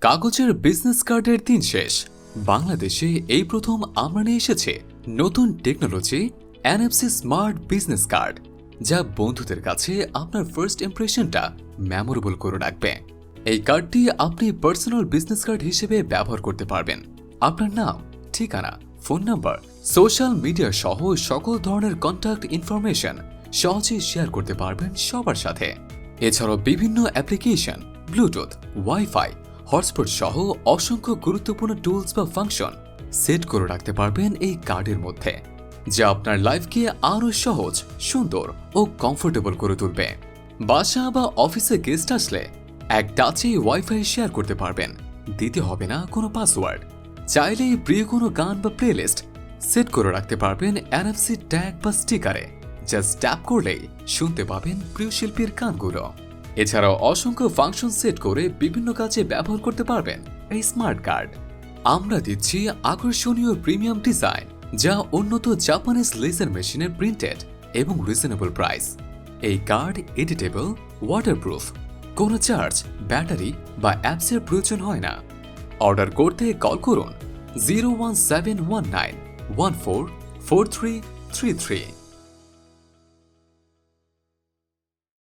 কাগজের বিজনেস কার্ডের দিন শেষ। বাংলাদেশে এই প্রথম আমরা নিয়ে এসেছে নতুন technology NFC smart business card, যা বন্ধুদের কাছে আপনার ফার্স্ট ইমপ্রেশনটা মেমোরেবল করে রাখবে। এই কার্ডটি আপনি পার্সোনাল বিজনেস কার্ড হিসেবে ব্যবহার করতে পারবেন। আপনার নাম, ঠিকানা, ফোন নাম্বার, সোশ্যাল মিডিয়া সহ সকল ধরনের কন্ট্যাক্ট ইনফরমেশন সহজেই শেয়ার করতে পারবেন সবার সাথে। এছাড়াও বিভিন্ন অ্যাপ্লিকেশন, ব্লুটুথ, ওয়াইফাই, হটস্পট সহ অসংখ্য গুরুত্বপূর্ণ টুলস বা ফাংশন সেট করে রাখতে পারবেন এই কার্ডের মধ্যে, যা আপনার লাইফকে আরও সহজ, সুন্দর ও কমফোর্টেবল করে তুলবে। বাসা বা অফিসে গেস্ট আসলে এক টাচে ওয়াইফাই শেয়ার করতে পারবেন, দিতে হবে না কোনো পাসওয়ার্ড। চাইলেই প্রিয় কোনো গান বা প্লেলিস্ট সেট করে রাখতে পারবেন NFC ট্যাগ বা স্টিকারে, জাস্ট ট্যাপ করলেই শুনতে পাবেন প্রিয় শিল্পীর গানগুলো। এছাড়াও অসংখ্য ফাংশন সেট করে বিভিন্ন কাজে ব্যবহার করতে পারবেন এই স্মার্ট কার্ড। আমরা দিচ্ছি আকর্ষণীয় প্রিমিয়াম ডিজাইন, যা উন্নত জাপানিজ লেজার মেশিনের প্রিন্টেড এবং রিজনেবল প্রাইস। এই কার্ড এডিটেবল, ওয়াটারপ্রুফ, কোনো চার্জ, ব্যাটারি বা অ্যাপসের প্রয়োজন হয় না। অর্ডার করতে কল করুন 01719 144333।